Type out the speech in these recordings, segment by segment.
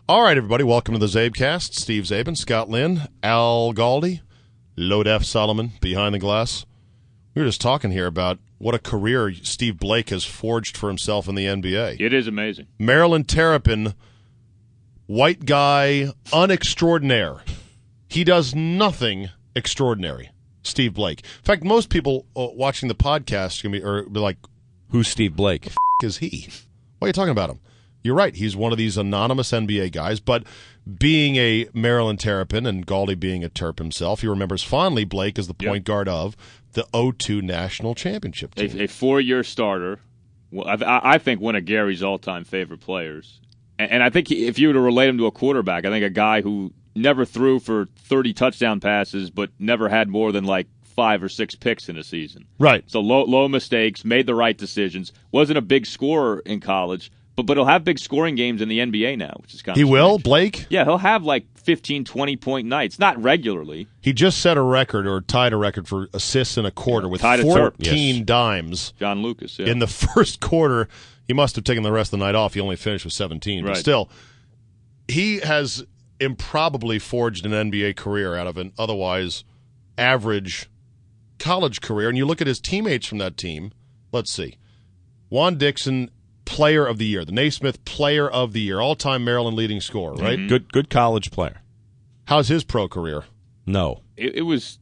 All right, everybody, welcome to the Czabecast. Steve Zabin, Scott Lynn, Al Galdi, Lode F. Solomon, behind the glass. We were just talking here about what a career Steve Blake has forged for himself in the NBA. It is amazing. Maryland Terrapin, white guy, unextraordinaire. He does nothing extraordinary, Steve Blake. In fact, most people watching the podcast are be like, who's Steve Blake? Is he? Why are you talking about him? You're right. He's one of these anonymous NBA guys, but being a Maryland Terrapin and Galdi being a Terp himself, he remembers fondly Blake as the point guard of the 02 National Championship team. A four-year starter. Well, I think one of Gary's all-time favorite players. And I think if you were to relate him to a quarterback, I think a guy who never threw for 30 touchdown passes but never had more than like 5 or 6 picks in a season. Right. So low mistakes, made the right decisions, wasn't a big scorer in college, but he'll have big scoring games in the NBA now, which is kind of strange. Will, Blake? Yeah, he'll have like 15, 20-point nights, not regularly. He just set a record or tied a record for assists in a quarter with 14 dimes. John Lucas, yeah. In the first quarter, he must have taken the rest of the night off. He only finished with 17. Right. But still, he has improbably forged an NBA career out of an otherwise average college career. And you look at his teammates from that team. Let's see. Juan Dixon, Player of the Year, the Naismith Player of the Year, all-time Maryland leading scorer, right? Mm-hmm. Good college player. How's his pro career? No. It was,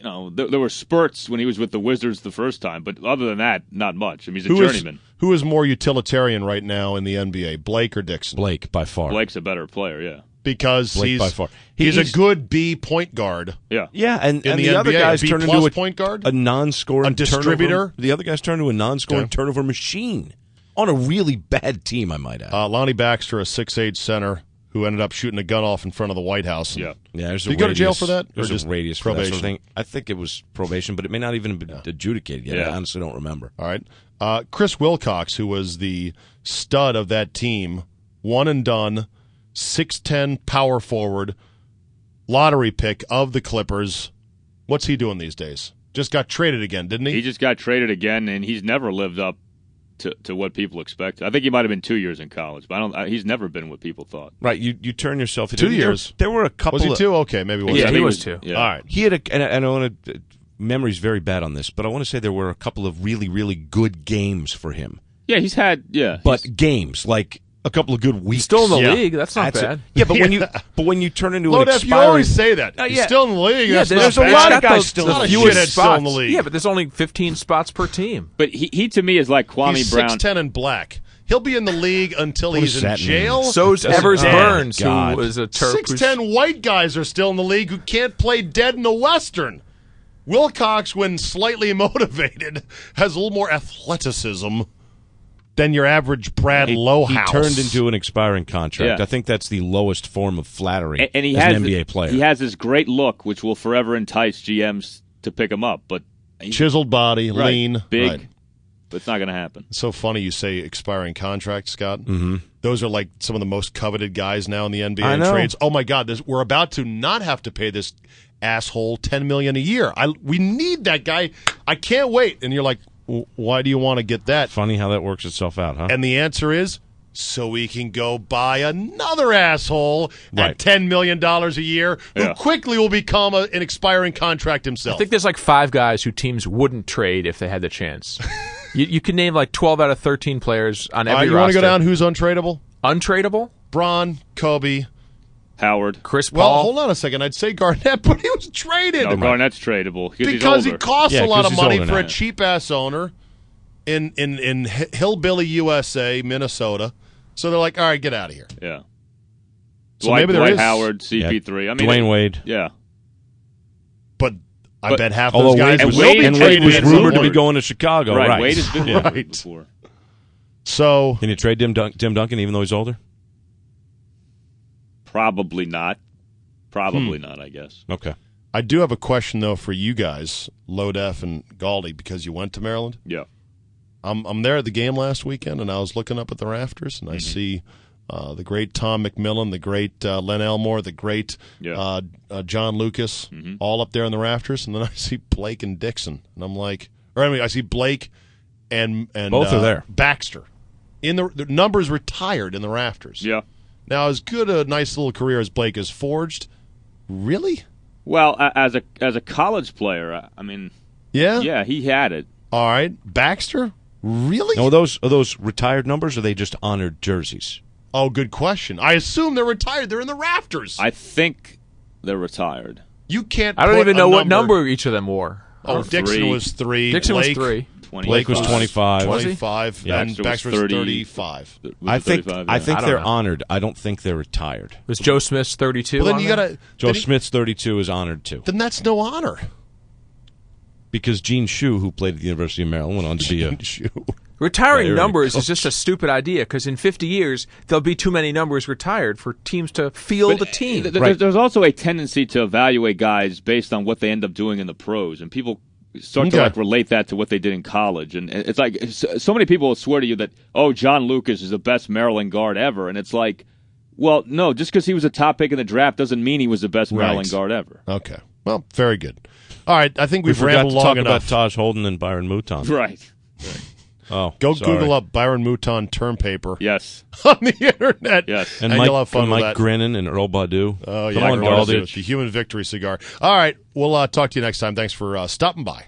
there were spurts when he was with the Wizards the first time, but other than that, not much. I mean, he's a journeyman. Who is more utilitarian right now in the NBA, Blake or Dixon? Blake, by far. Blake's a better player, yeah. Because Blake by far. He's a good B point guard. Yeah. Yeah, and the the other NBA, guys turn into point guard? a non-scoring a distributor. Turnover. The other guys turn into a non-scoring turnover machine on a really bad team, I might add. Lonnie Baxter, a 6'8" center who ended up shooting a gun off in front of the White House. Yeah. Did he go to jail for that? There's or just a radius probation? for that sort of thing. I think it was probation, but it may not even have been adjudicated yet. Yeah. I honestly don't remember. All right. Chris Wilcox, who was the stud of that team, one and done, 6'10" power forward, lottery pick of the Clippers. What's he doing these days? Just got traded again, didn't he? He just got traded again, and he's never lived up to what people expect. I think he might have been 2 years in college, but he's never been what people thought. Right, you turn yourself into 2 years. There were a couple. Was he 2? Okay, maybe. Yeah, he was 2. Yeah. All right. He had and I want to. Memory's very bad on this, but I want to say there were a couple of really, really good games for him. Yeah, he's had Games like a couple of good weeks. He's still in the league. That's not bad. Yeah, but when you turn into Lode an F, expiring, you always say that. He's still in the league. Yeah, That's there's not a bad. lot of guys still There's a lot of fewest shitheads still in the league. Yeah, but there's only 15 spots per team. But he to me is like Kwame He's Brown. 6'10" and black. He'll be in the league until What he's does in that mean? jail. So's Evers Burns, God. who was a Terp. 6'10" white guys are still in the league who can't play dead in the Western. Wilcox, when slightly motivated, has a little more athleticism than your average Brad Lowhouse. He turned into an expiring contract. Yeah. I think that's the lowest form of flattery and he as has an NBA player. He has this great look, which will forever entice GMs to pick him up. But chiseled body, lean, big. Right. But it's not going to happen. It's so funny you say expiring contract, Scott. Mm-hmm. Those are like some of the most coveted guys now in the NBA I know. trades. Oh my God, we're about to not have to pay this asshole $10 million a year. We need that guy. I can't wait. And you're like, why do you want to get that? Funny how that works itself out, huh? And the answer is so we can go buy another asshole Right. at $10 million a year who Yeah. quickly will become an expiring contract himself. I think there's like 5 guys who teams wouldn't trade if they had the chance. You can name like 12 out of 13 players on every roster. you want to go down who's untradeable? Untradeable? Braun, Kobe. Howard. Chris Well, Paul. hold on a second. I'd say Garnett, but he was traded. No, Garnett's tradable Because he costs a lot 'cause of he's money older for a now. cheap-ass owner in Hillbilly, USA, Minnesota. So they're like, all right, get out of here. Yeah. So maybe there Dwight is. Howard, CP3. I mean, Dwayne Wade. Yeah. But I bet half Although those guys Wade was, will be and traded. Wade was at rumored to some be point. going to Chicago. Right. Wade has been Right. rumored before. So Can you trade Tim Duncan even though he's older? Probably not. Probably not, I guess. Okay. I do have a question, though, for you guys, Lode F and Galdi, because you went to Maryland. Yeah. I'm there at the game last weekend, and I was looking up at the rafters, and I see the great Tom McMillan, the great Len Elmore, the great John Lucas, all up there in the rafters, and then I see Blake and Dixon, and I'm like, I see Blake and Both are there. Baxter. The numbers retired in the rafters. Yeah. Now, as good a nice little career as Blake has forged, really? Well, as a college player, I mean, yeah, he had it. All right. Baxter? Really? Now, are those retired numbers, or are they just honored jerseys? Oh, good question. I assume they're retired. They're in the rafters. I think they're retired. You can't I don't put even a know what number each of them wore. Oh, Dixon 3. was 3. Dixon Blake, was 3. Blake was 25. Was he? 25. Yeah. And Baxter was 35. I think I don't they're know. honored. I don't think they're retired. Was Joe Smith's 32? Well, then on you there? got to. Joe Smith's 32 is honored too, Then that's no honor. because Gene Shue, who played at the University of Maryland, went on to be a Retiring player, numbers coach. is just a stupid idea because in 50 years, there'll be too many numbers retired for teams to field a team. There's also a tendency to evaluate guys based on what they end up doing in the pros, and people start to relate that to what they did in college. And it's like so many people will swear to you that, oh, John Lucas is the best Maryland guard ever, and it's like, well, no, just because he was a top pick in the draft doesn't mean he was the best Maryland guard ever. Okay. Well, very good. All right. I think We we've forgot rambled to long talk enough. about Taj Holden and Byron Mouton. Right. Oh, Go sorry. Google up Byron Mouton term paper Yes. on the internet. Yes. And you'll have fun and with Mike that. Grinnan and Earl Badu. Oh, Come yeah. on, Earl Badu, Galdich. the human victory cigar. All right. We'll talk to you next time. Thanks for stopping by.